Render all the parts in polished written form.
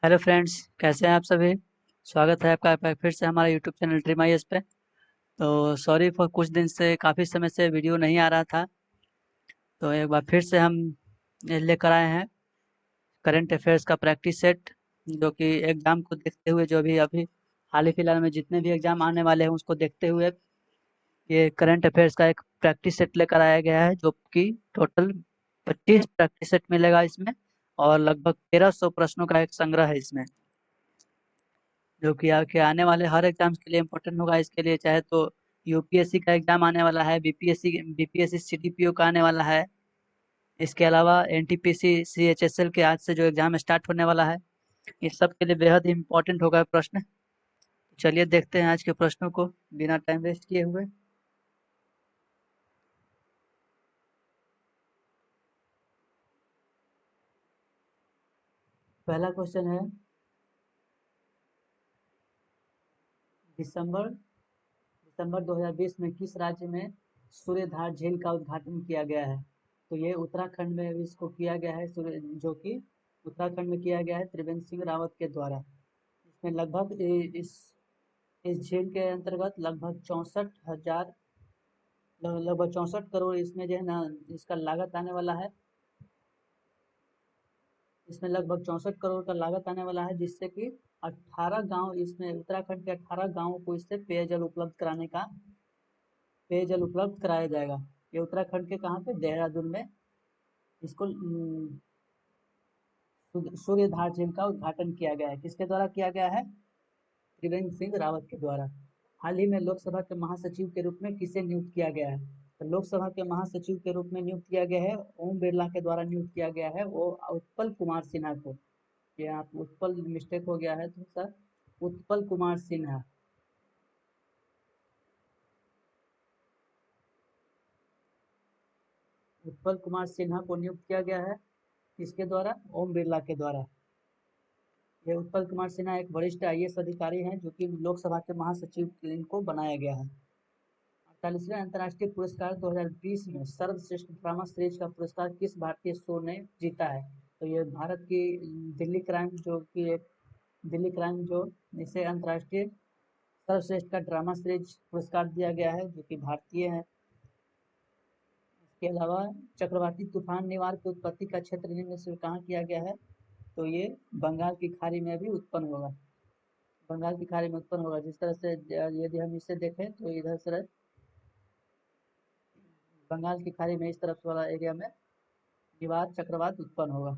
Hello friends, कैसे हैं आप सभी। स्वागत है आपका फिर से हमारा यूट्यूब चैनल ड्रीम आईएएस पे। तो सॉरी फॉर कुछ दिन से काफ़ी समय से वीडियो नहीं आ रहा था। तो एक बार फिर से हम ये लेकर आए हैं करंट अफेयर्स का प्रैक्टिस सेट, जो कि एग्ज़ाम को देखते हुए, जो भी अभी हाल ही फिलहाल में जितने भी एग्ज़ाम आने वाले हैं उसको देखते हुए ये करंट अफेयर्स का एक प्रैक्टिस सेट लेकर आया गया है, जो कि टोटल 25 प्रैक्टिस सेट मिलेगा इसमें। और लगभग 1300 प्रश्नों का एक संग्रह है इसमें, जो कि आपके आने वाले हर एग्जाम्स के लिए इम्पोर्टेंट होगा। इसके लिए चाहे तो यूपीएससी का एग्जाम आने वाला है, बीपीएससी सीडीपीओ का आने वाला है। इसके अलावा एनटीपीसी सीएचएसएल के आज से जो एग्जाम स्टार्ट होने वाला है, इस सब के लिए बेहद इम्पोर्टेंट होगा प्रश्न। चलिए देखते हैं आज के प्रश्नों को बिना टाइम वेस्ट किए हुए। पहला क्वेश्चन है, दिसंबर दिसंबर 2020 में किस राज्य में सूर्यधार झील का उद्घाटन किया गया है। तो ये उत्तराखंड में इसको किया गया है, सूर्य जो कि उत्तराखंड में किया गया है त्रिवेंद्र सिंह रावत के द्वारा। इसमें लगभग इस झील के अंतर्गत लगभग 64 करोड़ इसमें जो है ना, इसका लागत आने वाला है। इसमें लगभग 64 करोड़ का लागत आने वाला है, जिससे कि 18 गांव, इसमें उत्तराखंड के 18 गांवों को इससे पेयजल उपलब्ध कराया जाएगा। ये उत्तराखंड के कहाँ पे, देहरादून में इसको सूर्यधार झील का उद्घाटन किया गया है। किसके द्वारा किया गया है? त्रिवेंद्र सिंह रावत के द्वारा। हाल ही में लोकसभा के महासचिव के रूप में किसे नियुक्त किया गया है? तो लोकसभा के महासचिव के रूप में नियुक्त किया गया है, ओम बिरला के द्वारा नियुक्त किया गया है, वो उत्पल कुमार सिन्हा को। ये आप उत्पल मिस्टेक हो गया है तो सर, उत्पल कुमार सिन्हा। उत्पल कुमार सिन्हा को नियुक्त किया गया है, किसके द्वारा? ओम बिरला के द्वारा। ये उत्पल कुमार सिन्हा एक वरिष्ठ आईएएस अधिकारी हैं, जो कि लोकसभा के महासचिव इनको बनाया गया है। 48वें अंतर्राष्ट्रीय पुरस्कार 2020 में सर्वश्रेष्ठ ड्रामा सीरीज का पुरस्कार किस भारतीय शो ने जीता है? तो ये भारत की दिल्ली क्राइम, जो कि एक दिल्ली क्राइम, जो इसे अंतर्राष्ट्रीय सर्वश्रेष्ठ का ड्रामा सीरीज पुरस्कार दिया गया है, जो कि भारतीय है। इसके अलावा चक्रवाती तूफान निवार की उत्पत्ति का क्षेत्र निम्न से कहाँ किया गया है? तो ये बंगाल की खाड़ी में भी उत्पन्न होगा। बंगाल की खाड़ी में उत्पन्न होगा। जिस तरह से यदि हम इसे देखें तो इधर से बंगाल की खाड़ी में इस तरफ वाला एरिया में निवार चक्रवात उत्पन्न होगा।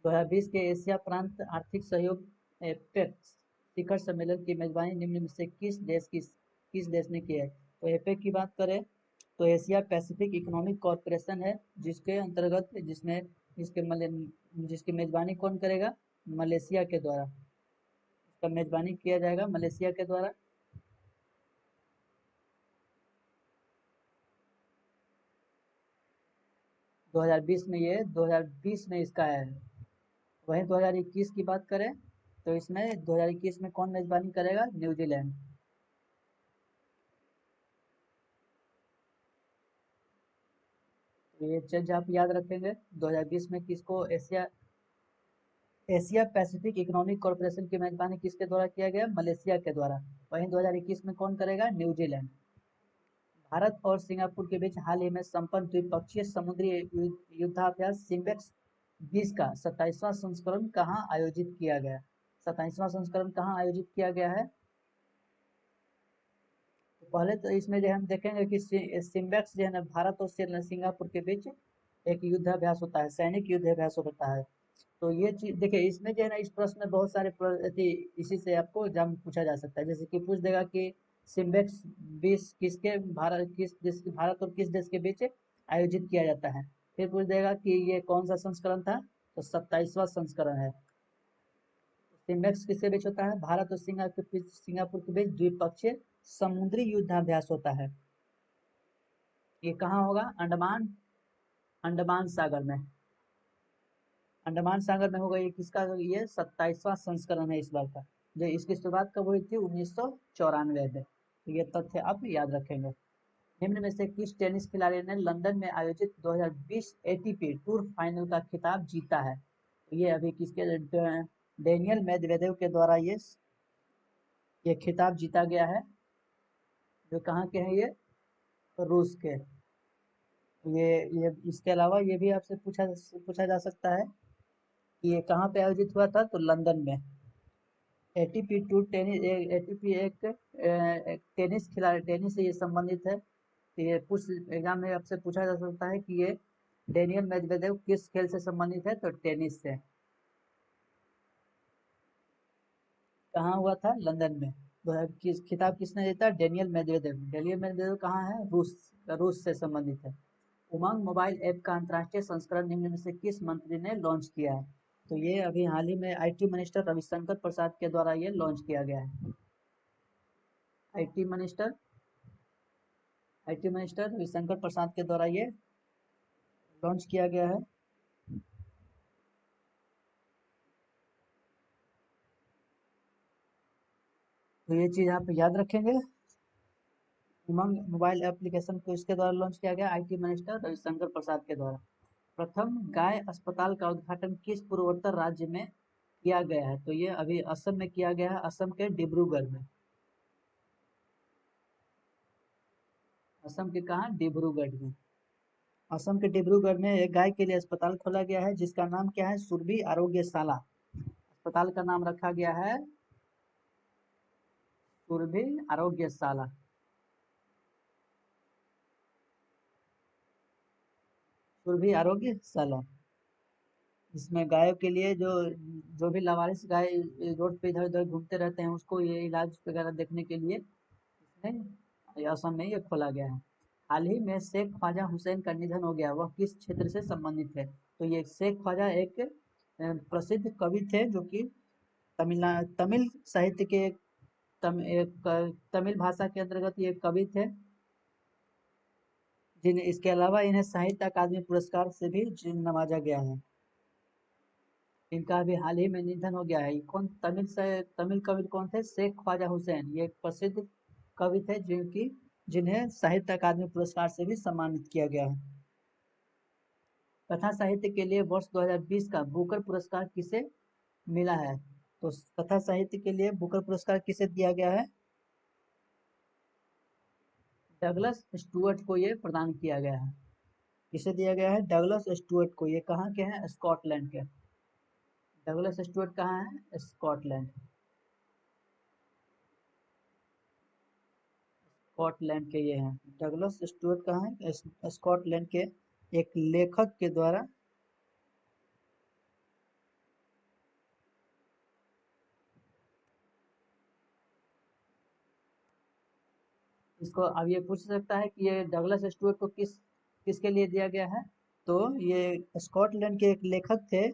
2020 के एशिया प्रांत आर्थिक सहयोग एपेक्स शिखर सम्मेलन की मेजबानी निम्न में से किस देश ने की है? तो एपेक की बात करें तो एशिया पैसिफिक इकोनॉमिक कॉरपोरेशन है, जिसके अंतर्गत जिसकी मेजबानी कौन करेगा? मलेशिया के द्वारा। इसका मेजबानी किया जाएगा मलेशिया के द्वारा। 2020 में इसका है। वहीं 2021 की बात करें तो इसमें 2021 में कौन मेजबानी करेगा? न्यूजीलैंड। तो ये चीज आप याद रखेंगे। 2020 में किसको एशिया पैसिफिक इकोनॉमिक कॉरपोरेशन की मेजबानी किसके द्वारा किया गया? मलेशिया के द्वारा। वहीं 2021 में कौन करेगा? न्यूजीलैंड। भारत और सिंगापुर के बीच हाल ही में संपन्न द्विपक्षीय समुद्री युद्धाभ्यास सिम्बेक्स 20 का 27वां संस्करण कहाँ आयोजित किया गया? 27वां संस्करण कहाँ आयोजित किया गया है? तो पहले तो इसमें जो हम देखेंगे कि सिम्बेक्स जो है ना, भारत और सिंगापुर के बीच एक युद्धाभ्यास होता है, सैनिक युद्धाभ्यास होता है। तो ये चीज देखिए, इसमें जो है ना, इस प्रश्न में बहुत सारे इसी से आपको एग्जाम में पूछा जा सकता है। जैसे कि पूछ देगा कि सिम्बेक्स 20 भारत और किस देश के बीच आयोजित किया जाता है। फिर पूछ देगा कि ये कौन सा संस्करण था? तो 27वां संस्करण है। सिम्बेक्स किसके बीच होता है? भारत और सिंगापुर के बीच द्विपक्षीय समुद्री युद्धाभ्यास होता है। ये कहाँ होगा? अंडमान सागर में। अंडमान सागर में होगा। ये किसका? ये 27वां संस्करण है इस बार का। जो इसकी शुरुआत कब हुई थी? 1994 में। तो ये तथ्य आप याद रखेंगे। निम्न में से किस टेनिस खिलाड़ी ने लंदन में आयोजित 2020 एटीपी टूर फाइनल का खिताब जीता है? तो ये अभी किसके डेनियल मेदवेदेव के द्वारा ये खिताब जीता गया है। जो कहाँ के हैं ये? रूस के। ये इसके अलावा ये भी आपसे पूछा जा सकता है कि ये कहाँ पे आयोजित हुआ था, तो लंदन में। एटीपी टू टेनिस एटीपी एक टेनिस खिलाड़ी, टेनिस से ये संबंधित है। तो ये कुछ एग्जाम में आपसे पूछा जा सकता है कि ये डेनियल मेदवेदेव किस खेल से संबंधित है, तो टेनिस से। कहाँ हुआ था? लंदन में। किस खिताब किसने जीता? Daniel Medvedev. डेनियल मेदवेदेव कहाँ है? रूस से संबंधित है। उमंग मोबाइल ऐप का अंतर्राष्ट्रीय संस्करण निम्न में से किस मंत्री ने लॉन्च किया है? तो ये अभी हाल ही में आईटी मिनिस्टर रविशंकर प्रसाद के द्वारा ये लॉन्च किया गया है। आईटी मिनिस्टर रविशंकर प्रसाद के द्वारा ये लॉन्च किया गया है। तो ये चीज आप याद रखेंगे। उमंग मोबाइल एप्लीकेशन को इसके द्वारा लॉन्च किया गया, आईटी मिनिस्टर रविशंकर प्रसाद के द्वारा। प्रथम गाय अस्पताल का उद्घाटन किस पूर्वोत्तर राज्य में किया गया है? तो ये अभी असम में किया गया है, असम के डिब्रूगढ़ में। असम के कहा? डिब्रूगढ़ में। असम के डिब्रूगढ़ में एक गाय के लिए अस्पताल खोला गया है, जिसका नाम क्या है? सुरभि आरोग्यशाला। अस्पताल का नाम रखा गया है सुरभि आरोग्यशाला। सुरभि आरोग्यशाला। इसमें गायों के लिए जो भी लावारिस गाय रोड पे इधर उधर घूमते रहते हैं, उसको ये इलाज वगैरह देखने के लिए इसमें असम में ये खोला गया है। हाल ही में शेख ख्वाजा हुसैन का निधन हो गया, वह किस क्षेत्र से संबंधित है? तो ये शेख ख्वाजा एक प्रसिद्ध कवि थे, जो कि तमिल साहित्य के तमिल भाषा के अंतर्गत ये कवि थे, जिन्हें इसके अलावा इन्हें साहित्य अकादमी पुरस्कार से भी नवाजा गया है। इनका अभी हाल ही में निधन हो गया है। ये कौन? तमिल कवि कौन थे? शेख ख्वाजा हुसैन। ये एक प्रसिद्ध कवि थे, जिन्हें साहित्य अकादमी पुरस्कार से भी सम्मानित किया गया है। कथा साहित्य के लिए वर्ष 2020 का बुकर पुरस्कार किसे मिला है? तो कथा साहित्य के लिए बुकर पुरस्कार किसे दिया गया है? डगलस स्टुअर्ट को ये प्रदान किया गया है। किसे दिया गया है? डगलस स्टुअर्ट को। ये कहाँ के हैं? स्कॉटलैंड के। डगलस स्टुअर्ट कहाँ है? स्कॉटलैंड। स्कॉटलैंड के ये हैं। डगलस स्टुअर्ट कहाँ है? स्कॉटलैंड के एक लेखक के द्वारा। इसको अब ये पूछ सकता है कि ये डगलस स्टुअर्ट को किसके लिए दिया गया है? तो ये स्कॉटलैंड के एक लेखक थे।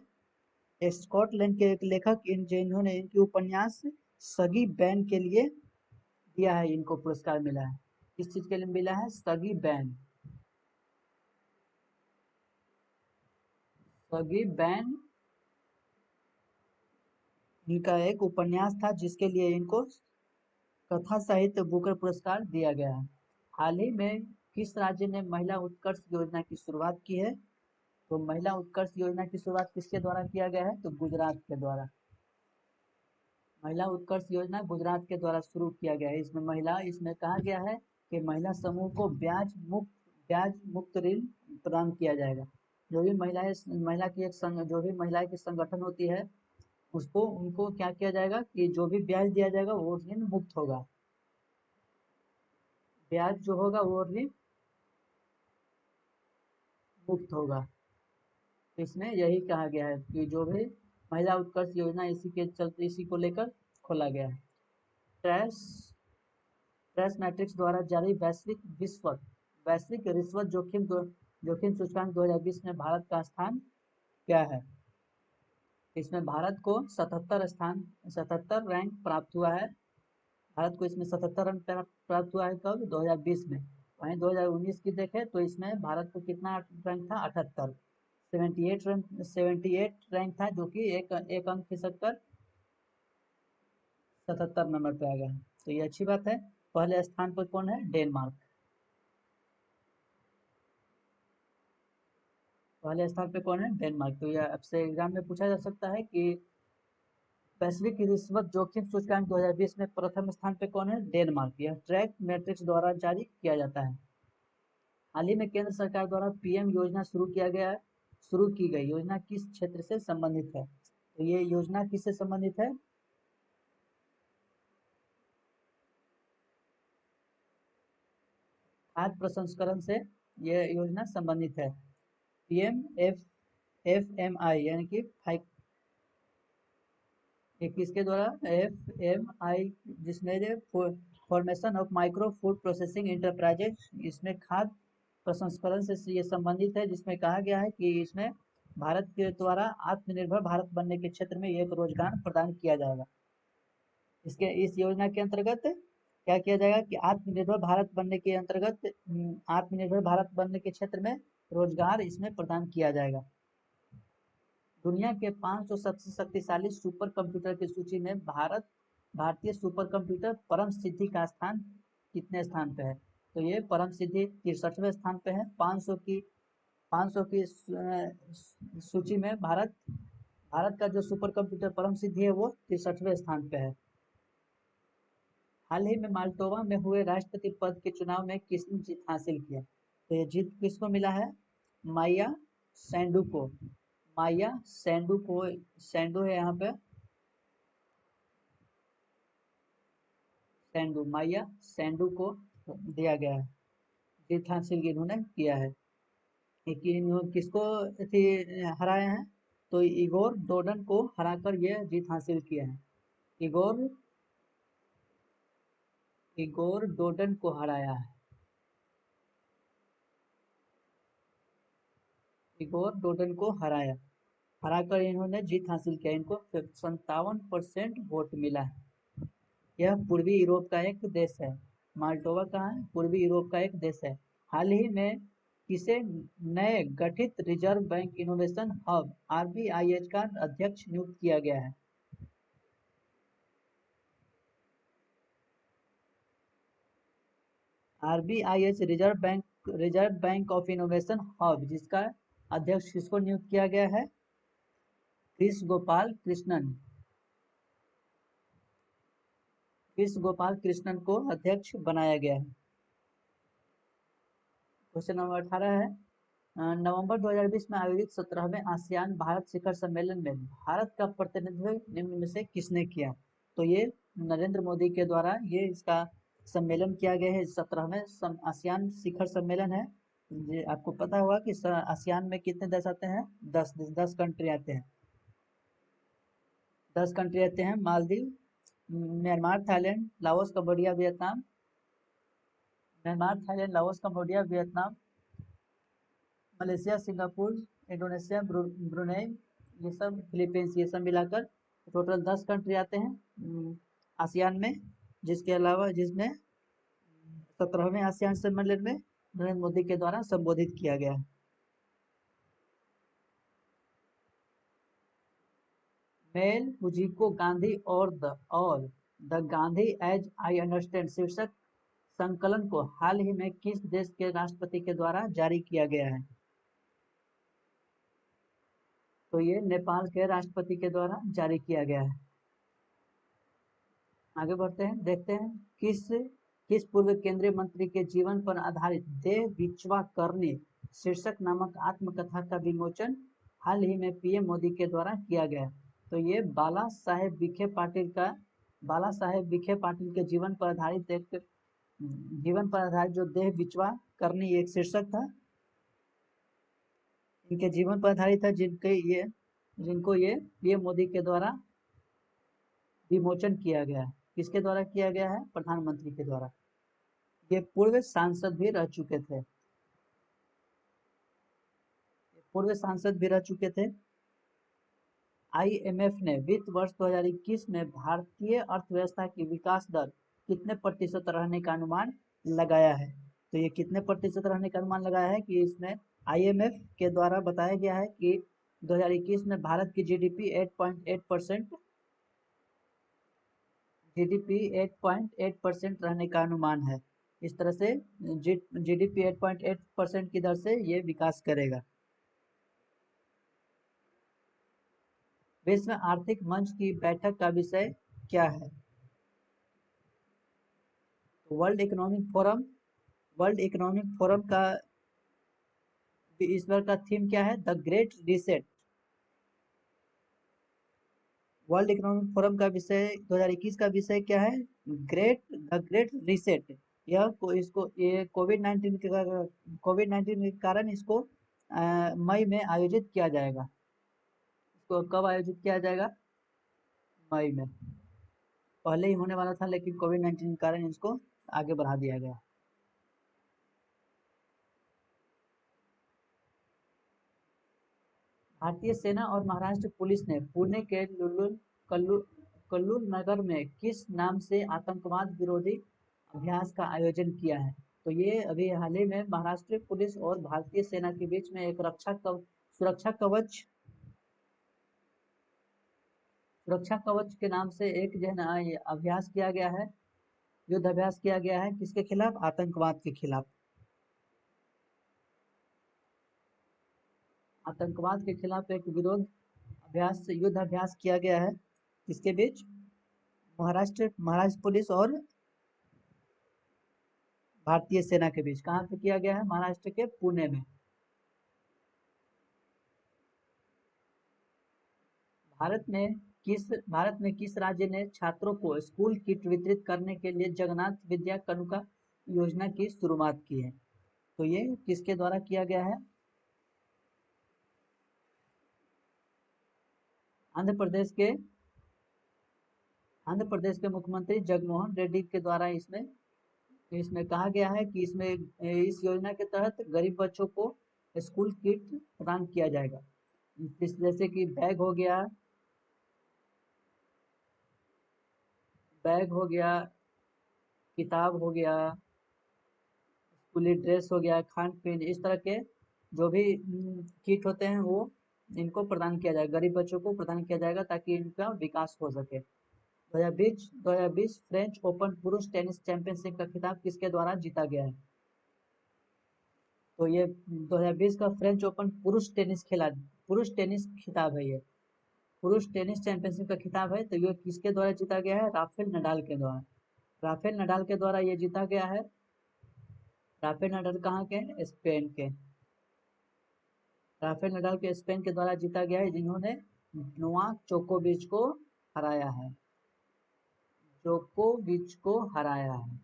स्कॉटलैंड के एक लेखक जिन्होंने इनकी उपन्यास सगी बैन के लिए दिया है, इनको पुरस्कार मिला है। किस चीज के लिए मिला है? सगी बैन। सगी बैन इनका एक उपन्यास था, जिसके लिए इनको कथा साहित्य बुकर पुरस्कार दिया गया है। हाल ही में किस राज्य ने महिला उत्कर्ष योजना की शुरुआत की है? तो महिला उत्कर्ष योजना की शुरुआत किसके द्वारा किया गया है? तो गुजरात के द्वारा। महिला उत्कर्ष योजना गुजरात के द्वारा शुरू किया गया है। इसमें कहा गया है कि महिला समूह को ब्याज मुक्त ऋण प्रदान किया जाएगा। जो भी जो भी महिलाएं की संगठन होती है, उसको उनको क्या किया जाएगा कि जो भी ब्याज दिया जाएगा वो ऋण मुक्त होगा। ब्याज जो होगा वो ऋण मुक्त होगा। तो इसमें यही कहा गया है कि जो भी महिला उत्कर्ष योजना इसी को लेकर खोला गया है। ट्रैश ट्रैश मैट्रिक्स द्वारा जारी वैश्विक रिश्वत जोखिम सूचकांक 2020 में भारत का स्थान क्या है? इसमें भारत को 77 रैंक प्राप्त हुआ है। भारत को इसमें 77 रैंक प्राप्त हुआ है। कब? 2020 में। वहीं 2019 की देखें तो इसमें भारत को कितना रैंक था? 78। 78 रैंक था, जो कि एक अंक खिसक कर 77 नंबर पे आ गया है। तो ये अच्छी बात है। पहले स्थान पर कौन है? डेनमार्क। पहले स्थान पे कौन है? डेनमार्क। तो यह आपसे एग्जाम में पूछा जा सकता है कि वैश्विक रिश्वत जोखिम सूचकांक 2020 में प्रथम स्थान पे कौन है? डेनमार्क। यह ट्रैक मैट्रिक्स द्वारा जारी किया जाता है। हाल ही में केंद्र सरकार द्वारा पीएम योजना शुरू की गई योजना किस क्षेत्र से संबंधित है? तो ये योजना किससे संबंधित है? खाद्य प्रसंस्करण से यह योजना संबंधित है। PMFMI यानी कि किसके द्वारा? FMI, जिसमें formation of micro food processing enterprises, इसमें खाद्य प्रसंस्करण से ये संबंधित है, जिसमें कहा गया है कि इसमें भारत के द्वारा आत्मनिर्भर भारत बनने के क्षेत्र में एक रोजगार प्रदान किया जाएगा। इस योजना के अंतर्गत क्या किया जाएगा कि आत्मनिर्भर भारत बनने के अंतर्गत आत्मनिर्भर भारत बनने के क्षेत्र में रोजगार इसमें प्रदान किया जाएगा। दुनिया के 500 सबसे शक्तिशाली सुपर कंप्यूटर की सूची में भारतीय सुपर कंप्यूटर परम सिद्धि का स्थान कितने स्थान पे है? तो ये परम सिद्धि 63वें स्थान पे है। 500 की सूची में भारत का जो सुपर कंप्यूटर परम सिद्धि है वो 63वें स्थान पे है। हाल ही में माल्टोवा में हुए राष्ट्रपति पद के चुनाव में किसने जीत हासिल किया? तो ये जीत किसको मिला है? माया सैंडू को। माया सैंडू है यहाँ पे, माया सैंडू को दिया गया है, जीत हासिल इन्होंने किया है। किसको हराए हैं? तो इगोर डोडन को हराकर ये जीत हासिल किया है। इगोर डोडन को हराया है। इगोर डोडन को हराकर इन्होंने जीत हासिल किया। इनको 57% वोट मिला है। यह पूर्वी यूरोप का एक देश है। माल्टोवा कहाँ है? पूर्वी यूरोप का एक देश है। हाल ही में किसे नए गठित reserve bank innovation hub RBIH का अध्यक्ष नियुक्त किया गया है? RBIH reserve bank of innovation hub, जिसका अध्यक्ष किसको नियुक्त किया गया है? कृष्ण गोपाल कृष्णन को अध्यक्ष बनाया गया है। क्वेश्चन नंबर 18 है, नवंबर 2020 में आयोजित 17वें आसियान भारत शिखर सम्मेलन में भारत का प्रतिनिधित्व निम्न में से किसने किया? तो ये नरेंद्र मोदी के द्वारा ये इसका सम्मेलन किया गया है। 17वें आसियान शिखर सम्मेलन है। ये आपको पता होगा कि आसियान में कितने देश आते हैं? 10 कंट्री आते हैं। 10 कंट्री आते हैं। Maldives, Myanmar, Thailand, Laos, Cambodia, Vietnam, Malaysia, Singapore, Indonesia, Brunei, ये सब फिलीपींस, ये सब मिलाकर टोटल 10 कंट्री आते हैं आसियान में, जिसके अलावा जिसमें 17वें आसियान सम्मेलन में नरेंद्र मोदी के द्वारा संबोधित किया गया है। मेल फुजिको गांधी और the Gandhi as I understand शीर्षक संकलन को हाल ही में किस देश के राष्ट्रपति के द्वारा जारी किया गया है? तो ये नेपाल के राष्ट्रपति के द्वारा जारी किया गया है। आगे बढ़ते हैं, देखते हैं किस पूर्व केंद्रीय मंत्री के जीवन पर आधारित देह बिचवा करने शीर्षक नामक आत्मकथा का विमोचन हाल ही में पीएम मोदी के द्वारा किया गया। तो ये बाला साहेब विखे पाटिल के जीवन पर आधारित जो देह बिचवा करनी एक शीर्षक था, इनके जीवन पर आधारित है, जिनको ये पीएम मोदी के द्वारा विमोचन किया गया है। किसके द्वारा किया गया है? प्रधानमंत्री के द्वारा। ये पूर्व सांसद भी रह चुके थे। IMF ने वित्त वर्ष 2021 में भारतीय अर्थव्यवस्था की विकास दर कितने प्रतिशत रहने का अनुमान लगाया है? तो ये कितने प्रतिशत रहने का अनुमान लगाया है कि इसमें IMF के द्वारा बताया गया है कि 2021 में भारत की GDP 8.8% रहने का अनुमान है। इस तरह से GDP 8.8% की दर से ये विकास करेगा। विश्व आर्थिक मंच की बैठक का विषय क्या है? World economic forum, world economic forum का इस बार का थीम क्या है? The great reset. World economic forum का विषय 2021 का विषय क्या है? The great reset. यह इसको ये कोविड 19 के कारण इसको मई में आयोजित किया जाएगा। इसको कब आयोजित किया जाएगा? मई में। पहले ही होने वाला था लेकिन कोविड 19 के कारण इसको आगे बढ़ा दिया गया। भारतीय सेना और महाराष्ट्र पुलिस ने पुणे के कल्लूल नगर में किस नाम से आतंकवाद विरोधी अभ्यास का आयोजन किया है? तो ये अभी हाल ही में महाराष्ट्र पुलिस और भारतीय सेना के बीच में एक सुरक्षा कवच के नाम से एक जो है ना ये अभ्यास किया गया है, युद्ध अभ्यास किया गया है। किसके खिलाफ? आतंकवाद के खिलाफ। आतंकवाद के खिलाफ एक युद्ध अभ्यास किया गया है। किसके बीच? महाराष्ट्र पुलिस और भारतीय सेना के बीच। कहाँ पे किया गया है? महाराष्ट्र के पुणे में। भारत में किस राज्य ने छात्रों को स्कूल किट वितरित करने के लिए जगन्नाथ विद्या कानुका योजना की शुरुआत की है? तो ये किसके द्वारा किया गया है? आंध्र प्रदेश के मुख्यमंत्री जगनमोहन रेड्डी के द्वारा इसमें इसमें कहा गया है कि इसमें इस योजना के तहत गरीब बच्चों को स्कूल किट प्रदान किया जाएगा। जैसे कि बैग हो गया, किताब हो गया, स्कूली ड्रेस हो गया, खान पीन, इस तरह के जो भी किट होते हैं वो इनको प्रदान किया जाएगा, गरीब बच्चों को प्रदान किया जाएगा ताकि इनका विकास हो सके। 2020 फ्रेंच ओपन पुरुष टेनिस चैंपियनशिप का खिताब किसके द्वारा जीता गया है? तो ये 2020 का फ्रेंच ओपन पुरुष टेनिस खिताब है। ये पुरुष टेनिस चैंपियनशिप का खिताब है। तो ये किसके द्वारा जीता गया है? राफेल नडाल के द्वारा। राफेल नडाल के द्वारा ये जीता गया है। राफेल नडाल कहाँ के हैं? स्पेन के। राफेल नडाल के स्पेन के द्वारा जीता गया है, जिन्होंने नोवाक जोकोविच को हराया है। जोकोविच को हराया है।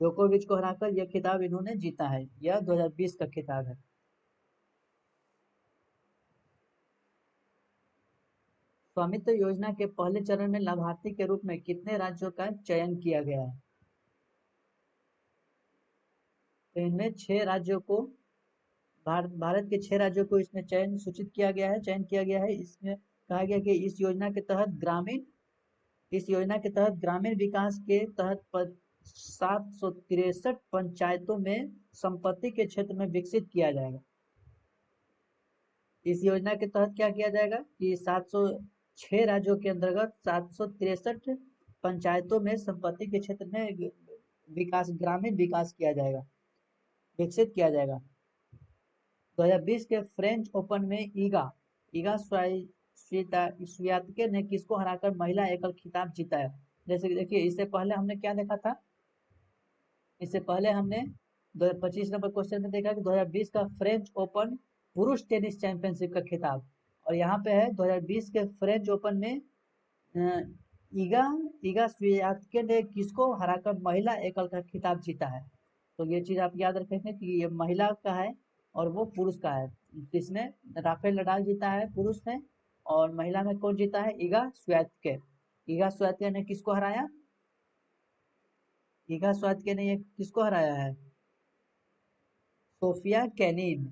जोकोविच को हराकर यह खिताब इन्होंने जीता है। यह 2020 का खिताब है। स्वामित्व योजना के पहले चरण में लाभार्थी के रूप में कितने राज्यों का चयन किया गया है? तो इनमें 6 राज्यों को भारत के 6 राज्यों को इसमें चयन किया गया है। इसमें कहा गया कि इस योजना के तहत ग्रामीण विकास के तहत 763 पंचायतों में संपत्ति के क्षेत्र में विकसित किया जाएगा। इस योजना के तहत क्या किया जाएगा कि 706 राज्यों के अंतर्गत 763 पंचायतों में संपत्ति के क्षेत्र में ग्रामीण विकास किया जाएगा, विकसित किया जाएगा। 2020 के फ्रेंच ओपन में ईगा स्वियातके ने किसको हराकर महिला एकल खिताब जीता है? जैसे कि देखिए, इससे पहले हमने क्या देखा था? इससे पहले हमने 25 नंबर क्वेश्चन में देखा कि 2020 का फ्रेंच ओपन पुरुष टेनिस चैंपियनशिप का खिताब, और यहाँ पे है 2020 के फ्रेंच ओपन में ईगा ईगा स्वियातके ने किसको हराकर महिला एकल का खिताब जीता है। तो ये चीज आप याद रखेंगे कि ये महिला का है और वो पुरुष का है। जिसमें राफेल नडाल जीता है पुरुष में, और महिला में कौन जीता है? ईगा स्वियातके ने किसको हराया? ईगा स्वियातके ने ये किसको हराया है? Sofia Kenin.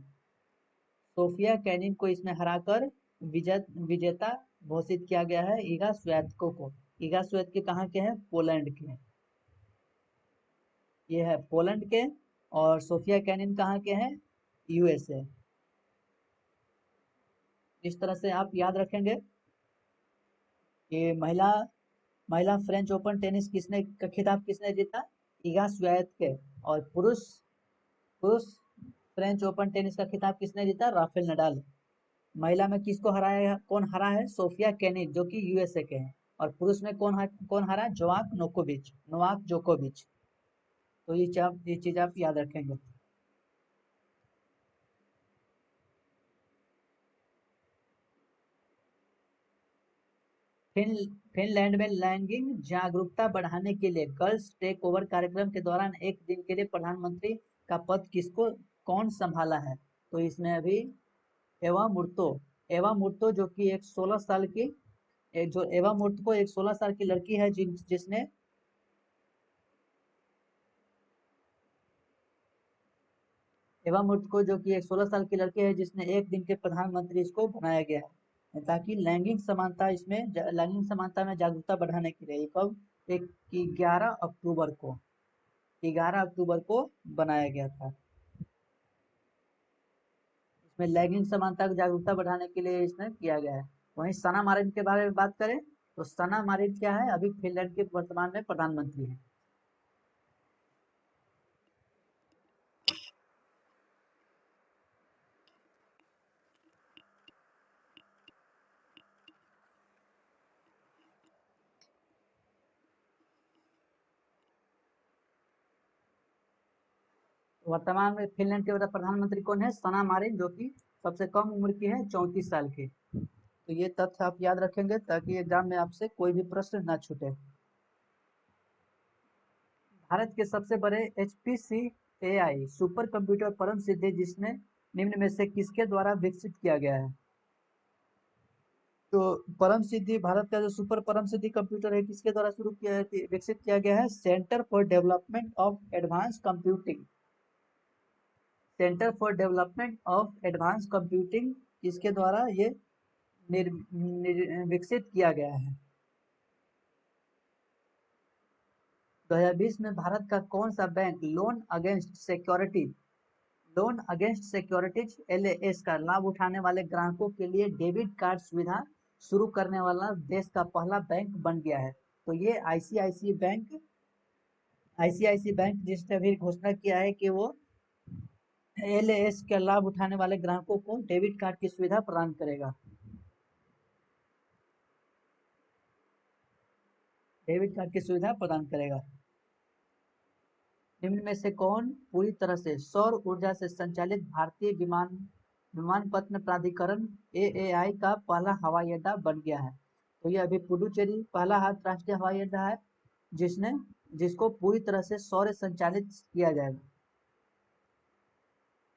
सोफिया केनिन को इसमें हराकर विजेता घोषित किया गया है ईगा स्वियातको को। ईगा स्वियातके कहाँ के हैं? पोलैंड के। ये है पोलैंड के। और सोफिया केनिन कहाँ के हैं? यूएसए। इस तरह से आप याद रखेंगे कि महिला फ्रेंच ओपन टेनिस का खिताब किसने जीता? ईगा स्वियातके। और पुरुष पुरुष फ्रेंच ओपन टेनिस का खिताब किसने जीता? Rafael Nadal. महिला में किसको हराया, कौन हरा है? सोफिया केनिन जो कि यूएसए के हैं। और पुरुष में कौन हरा? नोवाक जोकोविच। तो ये चीज आप याद रखेंगे। फिन फिनलैंड में लैंगिक जागरूकता बढ़ाने के लिए गर्ल्स टेक ओवर कार्यक्रम के दौरान एक दिन के लिए प्रधानमंत्री का पद कौन संभाला है? तो इसमें अभी एवा मुर्तो जो कि एक 16 साल की जो एवा मुर्तो एक 16 साल की लड़की है जिसने एवा मुर्तो जो कि एक 16 साल की लड़की है जिसने एक दिन के प्रधानमंत्री इसको बनाया गया है, ताकि लैंगिक समानता में जागरूकता बढ़ाने के लिए। कब? एक 11 अक्टूबर को 11 अक्टूबर को बनाया गया था। इसमें लैंगिक समानता की जागरूकता बढ़ाने के लिए इसमें किया गया है। वहीं सना मारिन के बारे में बात करें तो सना मारिन क्या है? अभी फिनलैंड के वर्तमान में प्रधानमंत्री है। वर्तमान में फिनलैंड के प्रधानमंत्री कौन है? सना मारिन जो कि सबसे कम उम्र की है, 34 साल की। तो ये तथ्य आप याद रखेंगे ताकि एग्जाम में आपसे कोई भी प्रश्न ना छूटे। भारत के सबसे बड़े एचपीसी एआई सुपर कंप्यूटर परम सिद्धि जिसने निम्न में से किसके द्वारा विकसित किया गया है? तो परम सिद्धि, भारत का जो सुपर परम सिद्धि कंप्यूटर है, किसके द्वारा विकसित किया गया है? Centre for development of advance computing. Centre for development of advance computing इसके द्वारा ये विकसित किया गया है। 2020 में भारत का कौन सा बैंक लोन अगेंस्ट सिक्योरिटीज एलएएस का लाभ उठाने वाले ग्राहकों के लिए डेबिट कार्ड सुविधा शुरू करने वाला देश का पहला बैंक बन गया है? तो ये आईसीआईसी बैंक जिसने अभी घोषणा किया है कि वो एलएएस का लाभ उठाने वाले ग्राहकों को डेबिट कार्ड की सुविधा प्रदान करेगा। डेबिट कार्ड की सुविधा प्रदान करेगा। निम्न में से कौन पूरी तरह से सौर ऊर्जा से संचालित भारतीय विमानपत्तन प्राधिकरण एएआई का पहला हवाई अड्डा बन गया है? तो ये अभी पुडुचेरी पहला राष्ट्रीय हवाई अड्डा है जिसको पूरी तरह से संचालित किया जाएगा,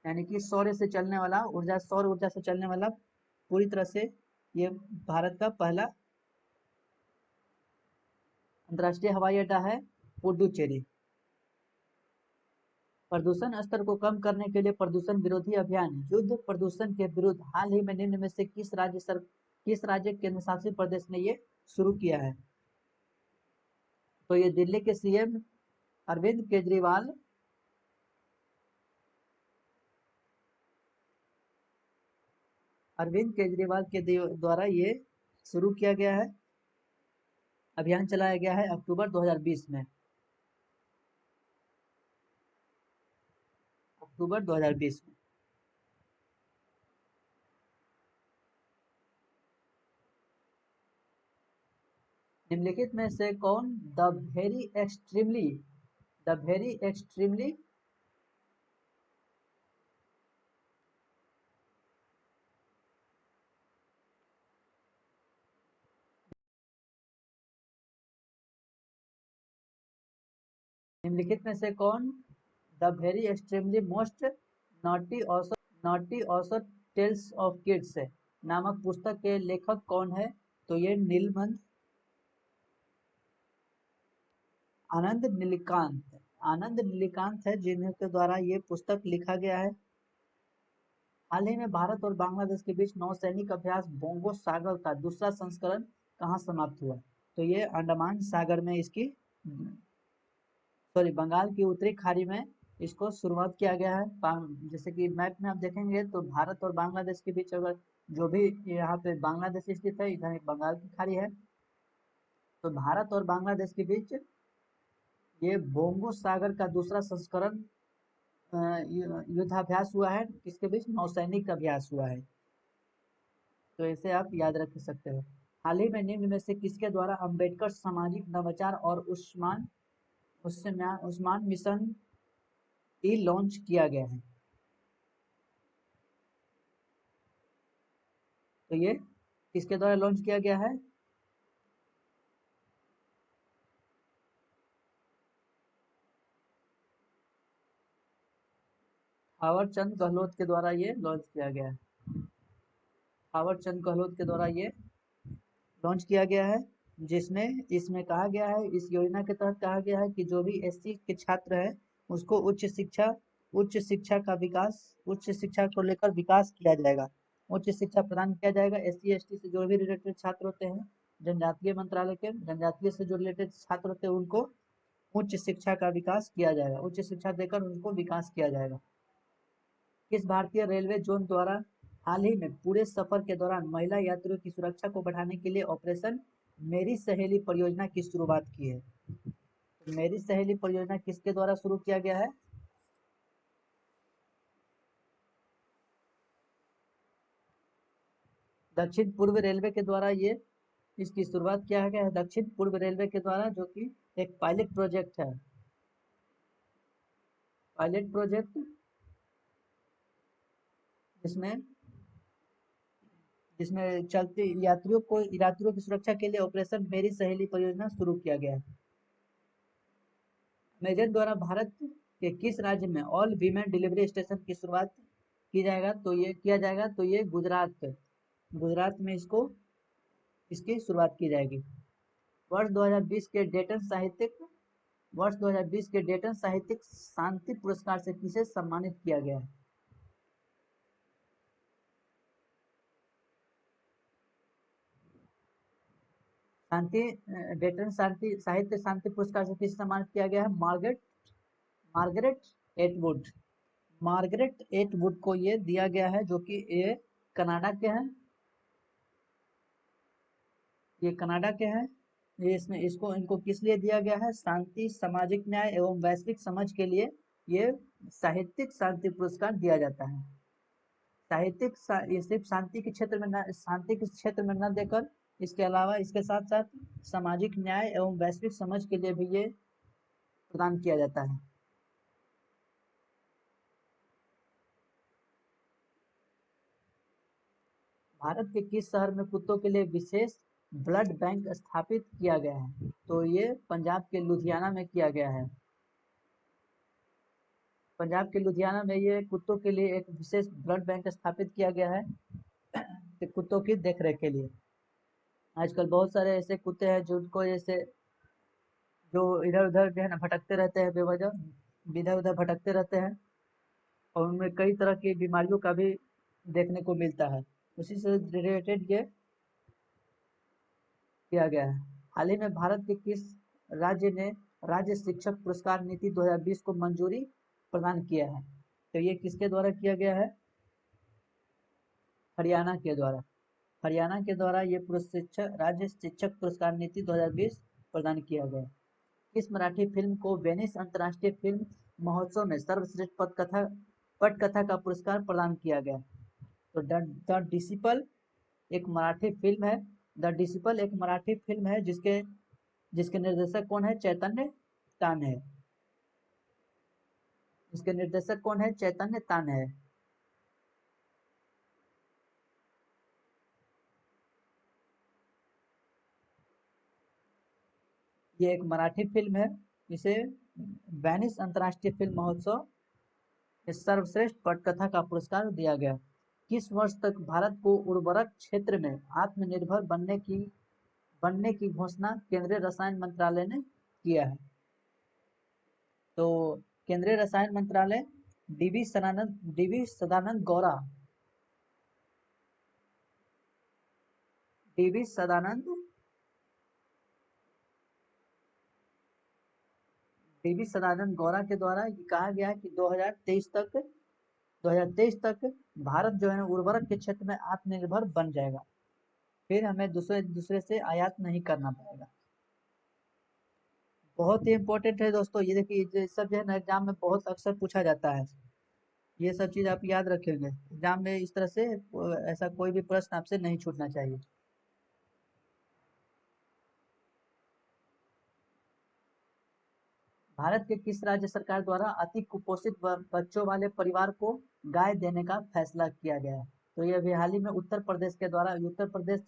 यानी कि सौर ऊर्जा से चलने वाला पूरी तरह से ये भारत का पहला अंतर्राष्ट्रीय हवाई अड्डा है पुडुचेरी। प्रदूषण स्तर को कम करने के लिए प्रदूषण विरोधी अभियान युद्ध प्रदूषण के विरुद्ध हाल ही में निम्न में से किस राज्य केंद्र शासित प्रदेश ने ये शुरू किया है? तो ये दिल्ली के सीएम अरविंद केजरीवाल के द्वारा ये शुरू किया गया है, अभियान चलाया गया है अक्टूबर 2020 में। अक्टूबर 2020 में। निम्नलिखित में से कौन द वेरी एक्सट्रीमली निम्नलिखित में से कौन the very extremely most naughty also tells of kids नामक पुस्तक के लेखक कौन है? तो ये आनंद नीलिकांत है जिनके द्वारा ये पुस्तक लिखा गया है। हाल ही में भारत और बांग्लादेश के बीच नौसैनिक अभ्यास बोंगो सागर का दूसरा संस्करण कहाँ समाप्त हुआ? तो ये अंडमान सागर में बंगाल की उत्तरी खाड़ी में इसको शुरुआत किया गया है। जैसे कि मैप में आप देखेंगे तो भारत और बांग्लादेश के बीच अगर जो भी यहाँ पे बांग्लादेश स्थित है, इधर एक बंगाल की खाड़ी है, तो भारत और बांग्लादेश के बीच ये बोंगो सागर का दूसरा संस्करण युद्धाभ्यास हुआ है। किसके बीच? नौसैनिक अभ्यास हुआ है। तो इसे आप याद रख सकते हो। हाल ही में निम्न में से किसके द्वारा अंबेडकर सामाजिक नवाचार और उस्मान मिशन ई लॉन्च किया गया है? तो ये किसके द्वारा लॉन्च किया गया है? थावर चंद गहलोत के द्वारा ये लॉन्च किया गया है। थावर चंद गहलोत के द्वारा ये लॉन्च किया गया है, जिसमें इसमें कहा गया है, इस योजना के तहत कहा गया है कि जो भी एससी के छात्र हैं उसको उच्च शिक्षा को लेकर विकास किया जाएगा, उच्च शिक्षा प्रदान किया जाएगा। एससी एसटी से जो भी रिलेटेड छात्र होते हैं, जनजातीय मंत्रालय के जनजातीय से जो रिलेटेड छात्र होते हैं उनको उच्च शिक्षा का विकास किया जाएगा, उच्च शिक्षा देकर उनको विकास किया जाएगा। किस भारतीय रेलवे जोन द्वारा हाल ही में पूरे सफर के दौरान महिला यात्रियों की सुरक्षा को बढ़ाने के लिए ऑपरेशन मेरी सहेली परियोजना की शुरुआत की है? तो मेरी सहेली परियोजना किसके द्वारा शुरू किया गया है? दक्षिण पूर्व रेलवे के द्वारा ये इसकी शुरुआत किया गया है, दक्षिण पूर्व रेलवे के द्वारा, जो कि एक पायलट प्रोजेक्ट है। पायलट प्रोजेक्ट जिसमें जिसमें चलती यात्रियों की सुरक्षा के लिए ऑपरेशन मेरी सहेली परियोजना शुरू किया गया है। अमेजन द्वारा भारत के किस राज्य में ऑल वीमेन डिलीवरी स्टेशन की शुरुआत किया जाएगा? तो ये गुजरात में इसकी शुरुआत की जाएगी। वर्ष 2020 के डेटन साहित्यिक वर्ष 2020 के डेटन साहित्यिक शांति पुरस्कार से किसे सम्मानित किया गया है? डेटन साहित्य पुरस्कार से किसे सम्मानित किया गया है? Margaret Atwood. मार्गरेट एटवुड को ये दिया गया है, जो कि ये कनाडा के हैं। ये कनाडा के हैं। ये इसमें इनको किस लिए दिया गया है? शांति, सामाजिक न्याय एवं वैश्विक समझ के लिए ये साहित्यिक शांति पुरस्कार दिया जाता है। ये सिर्फ शांति के क्षेत्र में न देकर, इसके अलावा इसके साथ साथ सामाजिक न्याय एवं वैश्विक समझ के लिए भी ये प्रदान किया जाता है। भारत के किस शहर में कुत्तों के लिए विशेष ब्लड बैंक स्थापित किया गया है? तो ये पंजाब के लुधियाना में किया गया है। पंजाब के लुधियाना में ये कुत्तों के लिए एक विशेष ब्लड बैंक स्थापित किया गया है, कुत्तों की देखरेख के लिए। आजकल बहुत सारे ऐसे कुत्ते हैं जिनको जैसे जो इधर उधर जो है ना भटकते रहते हैं, बेवजह इधर उधर भटकते रहते हैं, और उनमें कई तरह की बीमारियों का भी देखने को मिलता है। उसी से रिलेटेड ये किया गया है। हाल ही में भारत के किस राज्य ने राज्य शिक्षक पुरस्कार नीति 2020 को मंजूरी प्रदान किया है? तो ये किसके द्वारा किया गया है? हरियाणा के द्वारा। हरियाणा के द्वारा ये राज्य शिक्षक पुरस्कार नीति 2020 प्रदान किया गया। किस मराठी फिल्म को वेनिस अंतर्राष्ट्रीय फिल्म महोत्सव में सर्वश्रेष्ठ पटकथा का पुरस्कार प्रदान किया गया? तो द डिसिपल एक मराठी फिल्म है। द डिसिपल एक मराठी फिल्म है जिसके जिसके निर्देशक कौन है? चैतन्य तान है। इसके निर्देशक कौन है? चैतन्य तान है। ये एक मराठी फिल्म है, इसे वेनिस अंतर्राष्ट्रीय फिल्म महोत्सव में सर्वश्रेष्ठ पटकथा का पुरस्कार दिया गया। किस वर्ष तक भारत को उर्वरक क्षेत्र में आत्मनिर्भर बनने की घोषणा केंद्रीय रसायन मंत्रालय ने किया है? तो केंद्रीय रसायन मंत्रालय DV Sadananda Gowda DV Sadananda DV Sadananda Gowda के द्वारा ये कहा गया है कि 2023 तक भारत जो है ना उर्वरक के क्षेत्र में आत्मनिर्भर बन जाएगा, फिर हमें दूसरे दूसरे से आयात नहीं करना पड़ेगा। बहुत ही इंपॉर्टेंट है दोस्तों, ये देखिए ये सब जो है ना एग्जाम में बहुत अक्सर पूछा जाता है। ये सब चीज आप याद रखेंगे एग्जाम में, इस तरह से ऐसा कोई भी प्रश्न आपसे नहीं छूटना चाहिए। भारत के किस राज्य सरकार द्वारा अति कुपोषित बच्चों वाले परिवार को गाय देने का फैसला किया गया है? तो ये अभी हाल ही में उत्तर प्रदेश के द्वारा, उत्तर प्रदेश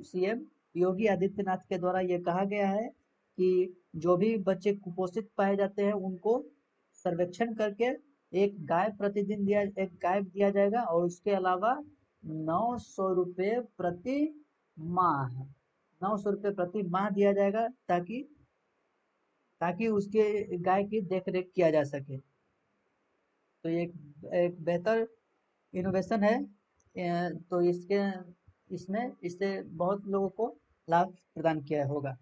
सीएम योगी आदित्यनाथ के द्वारा ये कहा गया है कि जो भी बच्चे कुपोषित पाए जाते हैं उनको सर्वेक्षण करके एक गाय दिया जाएगा, और उसके अलावा 900 रुपये प्रति माह, 900 रुपये प्रति माह दिया जाएगा, ताकि उसके गाय की देख रेख किया जा सके। तो ये एक बेहतर इनोवेशन है। तो इसमें इससे बहुत लोगों को लाभ प्रदान किया होगा।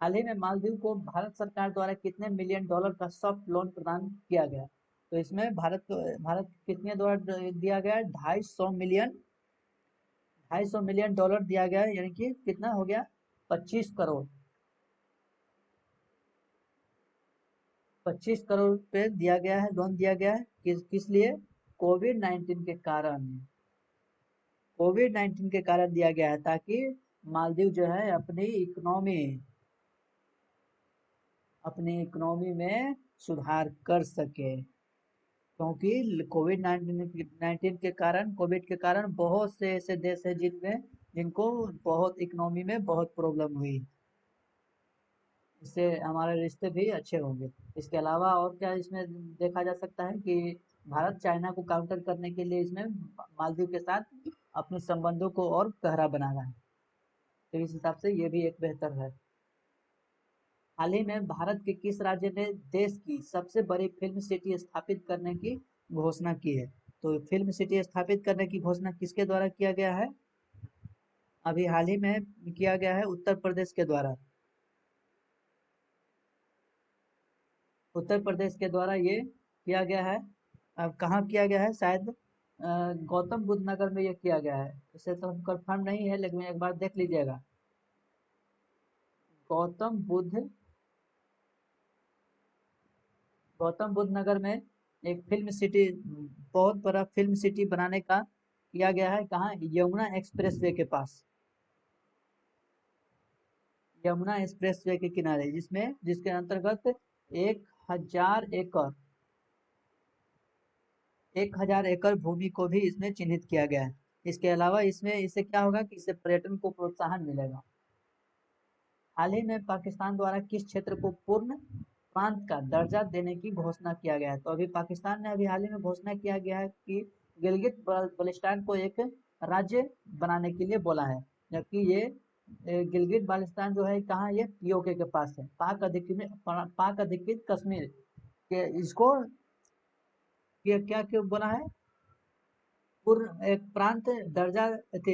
हाल ही में मालदीव को भारत सरकार द्वारा कितने मिलियन डॉलर का सॉफ्ट लोन प्रदान किया गया? तो इसमें भारत कितने द्वारा दिया गया है? 250 मिलियन डॉलर दिया गया है, यानी कि कितना हो गया? 25 करोड़। 25 करोड़ रुपए दिया गया है, लोन दिया गया है, किस लिए? कोविड 19 के कारण। कोविड 19 के कारण दिया गया है, ताकि मालदीव जो है अपनी इकोनॉमी में सुधार कर सके, क्योंकि कोविड 19 के कारण, कोविड के कारण बहुत से ऐसे देश हैं जिनको बहुत इकोनॉमी में बहुत प्रॉब्लम हुई। इससे हमारे रिश्ते भी अच्छे होंगे। इसके अलावा और क्या इसमें देखा जा सकता है कि भारत चाइना को काउंटर करने के लिए इसमें मालदीव के साथ अपने संबंधों को और गहरा बना रहा है। तो इस हिसाब से ये भी एक बेहतर है। हाल ही में भारत के किस राज्य ने देश की सबसे बड़ी फिल्म सिटी स्थापित करने की घोषणा की है? तो फिल्म सिटी स्थापित करने की घोषणा किसके द्वारा किया गया है? अभी हाल ही में किया गया है उत्तर प्रदेश के द्वारा। उत्तर प्रदेश के द्वारा ये किया गया है। अब कहाँ किया गया है? शायद गौतम बुद्ध नगर में ये किया गया है। इसे तो हम कंफर्म नहीं है, लेकिन एक बार देख लीजिएगा। गौतम बुद्ध गौतम बुद्ध नगर में एक फिल्म सिटी, बहुत बड़ा फिल्म सिटी बनाने का किया गया है। कहाँ? यमुना एक्सप्रेसवे के पास। यमुना एक्सप्रेसवे के किनारे, जिसके अंतर्गत 1000 एकड़ 1000 एकड़ भूमि को भी इसमें चिन्हित किया गया है। इसके अलावा इससे क्या होगा कि इससे पर्यटन को प्रोत्साहन मिलेगा। हाल ही में पाकिस्तान द्वारा किस क्षेत्र को पूर्ण प्रांत का दर्जा देने की घोषणा किया गया है? तो अभी पाकिस्तान ने अभी हाल ही में घोषणा किया गया है कि गिलगित बल्टिस्तान को एक राज्य बनाने के लिए बोला है, जबकि ये गिलगित बाल्टिस्तान जो है कहाँ? ये पीओके के पास है, पाक अधिकृत कश्मीर के। इसको ये क्या क्यों बना है? पूर्ण एक प्रांत दर्जा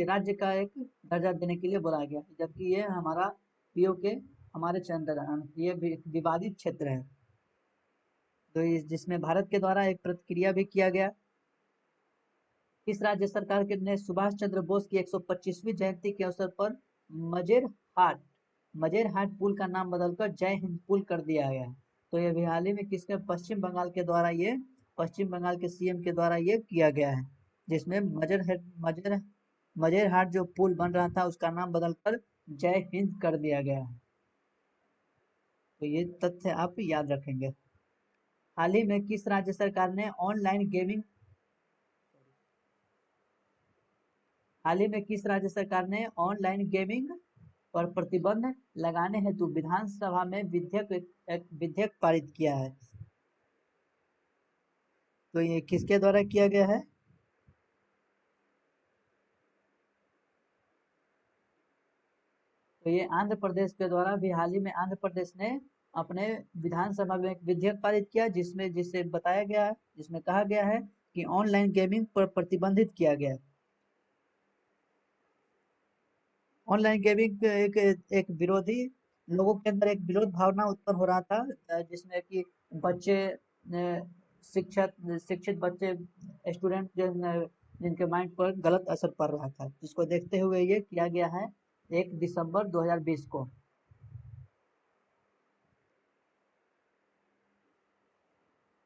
राज्य का एक दर्जा देने के लिए बोला गया, जबकि ये हमारा पीओके हमारे चंद्रयान, ये विवादित क्षेत्र है। तो जिसमें भारत के द्वारा एक प्रतिक्रिया भी किया गया। इस राज्य सरकार के ने सुभाष चंद्र बोस की 125वीं जयंती के अवसर पर मजेर हाट पुल का नाम बदलकर जय हिंद पुल कर दिया गया। तो ये भी हाल ही में पश्चिम बंगाल के सीएम के द्वारा ये किया गया है, जिसमें मजेर हाट जो पुल बन रहा था उसका नाम बदलकर जय हिंद कर दिया गया है। तो ये तथ्य आप याद रखेंगे। हाल ही में किस राज्य सरकार ने ऑनलाइन गेमिंग पर प्रतिबंध लगाने हेतु विधानसभा में एक विधेयक पारित किया है? तो ये किसके द्वारा किया गया है? तो ये आंध्र प्रदेश के द्वारा भी हाल ही में आंध्र प्रदेश ने अपने विधानसभा में एक विधेयक पारित किया, जिसमें कहा गया है कि ऑनलाइन गेमिंग पर प्रतिबंधित किया गया है। ऑनलाइन गेमिंग एक एक विरोधी लोगों के अंदर एक विरोध भावना उत्पन्न हो रहा था, जिसमें कि बच्चे, शिक्षित बच्चे, स्टूडेंट जिनके माइंड पर गलत असर पड़ रहा था, जिसको देखते हुए ये किया गया है 1 दिसंबर 2020 को।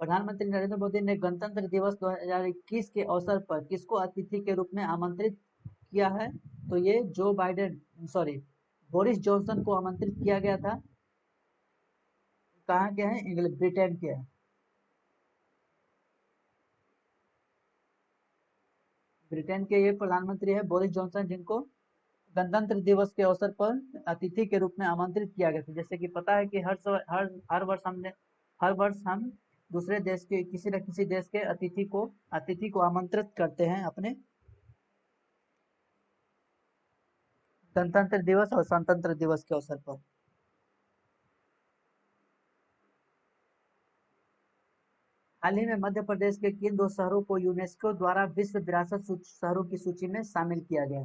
प्रधानमंत्री नरेंद्र मोदी ने गणतंत्र दिवस 2021 के अवसर पर किसको अतिथि के रूप में आमंत्रित किया है? तो ये Joe Biden, sorry, Boris Johnson को आमंत्रित किया गया था। कहाँ के हैं? इंग्लैंड, ब्रिटेन के हैं। ब्रिटेन के ये प्रधानमंत्री है बोरिस जॉनसन, जिनको गणतंत्र दिवस के अवसर पर अतिथि के रूप में आमंत्रित किया गया था। जैसे कि पता है कि हर वर्ष हम दूसरे देश के किसी न किसी देश के अतिथि को आमंत्रित करते हैं अपने गणतंत्र दिवस और स्वतंत्र दिवस के अवसर पर। हाल ही में मध्य प्रदेश के किन दो शहरों को यूनेस्को द्वारा विश्व विरासत शहरों की सूची में शामिल किया गया?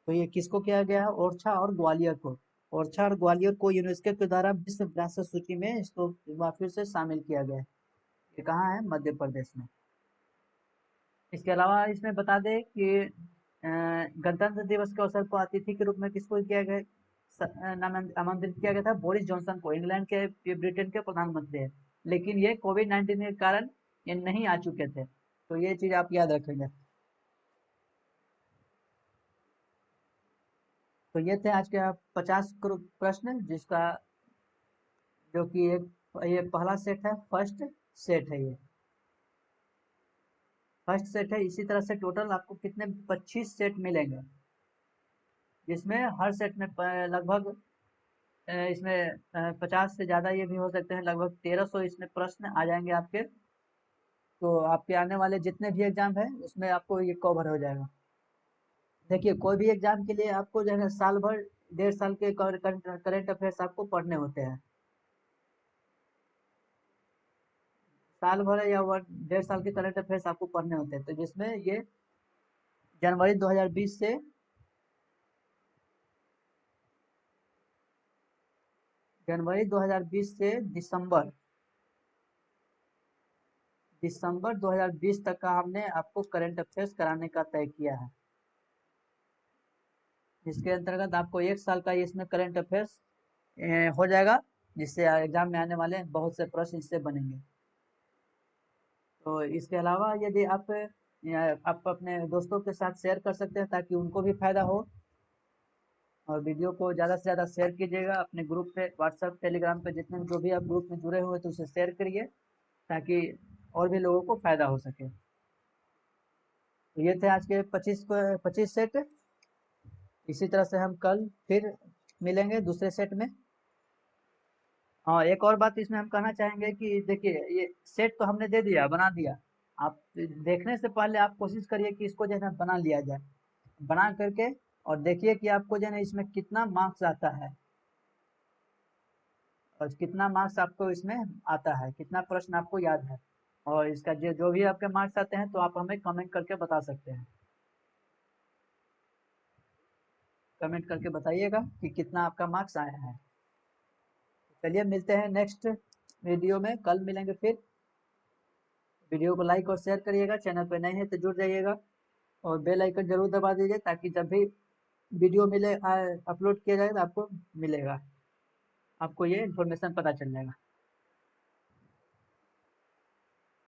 तो ये किसको किया गया है? ओरछा और ग्वालियर को। ओरछा और ग्वालियर को यूनेस्को के द्वारा विश्व विरासत सूची में इसको एक बार फिर से शामिल किया गया है। ये कहाँ है? मध्य प्रदेश में। इसके अलावा इसमें बता दें कि गणतंत्र दिवस के अवसर पर अतिथि के रूप में किसको किया गया, आमंत्रित किया गया था? बोरिस जॉनसन को। इंग्लैंड के, ब्रिटेन के प्रधानमंत्री है, लेकिन ये कोविड-19 के कारण ये नहीं आ चुके थे। तो ये चीज आप याद रखेंगे। तो ये थे आज के 50 प्रश्न, जिसका जो कि ये पहला सेट है, फर्स्ट सेट है। ये फर्स्ट सेट है। इसी तरह से टोटल आपको कितने 25 सेट मिलेंगे, जिसमें हर सेट में लगभग इसमें 50 से ज़्यादा ये भी हो सकते हैं, लगभग 1300 इसमें प्रश्न आ जाएंगे आपके। तो आपके आने वाले जितने भी एग्जाम है उसमें आपको ये कवर हो जाएगा। देखिए, कोई भी एग्जाम के लिए आपको जो है साल भर, 1.5 साल के करंट अफेयर्स आपको पढ़ने होते हैं। साल भर या 1.5 साल के करंट अफेयर्स आपको पढ़ने होते हैं। तो जिसमें ये जनवरी 2020 से जनवरी 2020 से दिसंबर 2020 तक का हमने आपको करंट अफेयर्स कराने का तय किया है, जिसके अंतर्गत आपको 1 साल का इसमें करंट अफेयर्स हो जाएगा, जिससे एग्जाम में आने वाले बहुत से प्रश्न इससे बनेंगे। तो इसके अलावा यदि आप अपने दोस्तों के साथ शेयर कर सकते हैं ताकि उनको भी फायदा हो, और वीडियो को ज़्यादा से ज़्यादा शेयर कीजिएगा अपने ग्रुप पे, व्हाट्सएप, टेलीग्राम पे, जितने जो भी आप ग्रुप में जुड़े हुए तो उसे शेयर करिए ताकि और भी लोगों को फायदा हो सके। तो ये थे आज के 25 सेट। इसी तरह से हम कल फिर मिलेंगे दूसरे सेट में। हाँ, एक और बात इसमें हम कहना चाहेंगे कि देखिए, ये सेट तो हमने दे दिया, बना दिया। आप देखने से पहले आप कोशिश करिए कि इसको जो है ना बना लिया जाए। बना करके और देखिए कि आपको जो है ना इसमें कितना मार्क्स आता है, और कितना मार्क्स आपको इसमें आता है, कितना प्रश्न आपको याद है। और इसका जो जो भी आपके मार्क्स आते हैं तो आप हमें कमेंट करके बता सकते हैं। कमेंट करके बताइएगा कि कितना आपका मार्क्स आया है। चलिए, मिलते हैं नेक्स्ट वीडियो में, कल मिलेंगे फिर। वीडियो को लाइक और शेयर करिएगा, चैनल पर नए हैं तो जुड़ जाइएगा, और बेल आइकन जरूर दबा दीजिए ताकि जब भी वीडियो अपलोड किया जाए तो आपको मिलेगा, आपको ये इन्फॉर्मेशन पता चल जाएगा।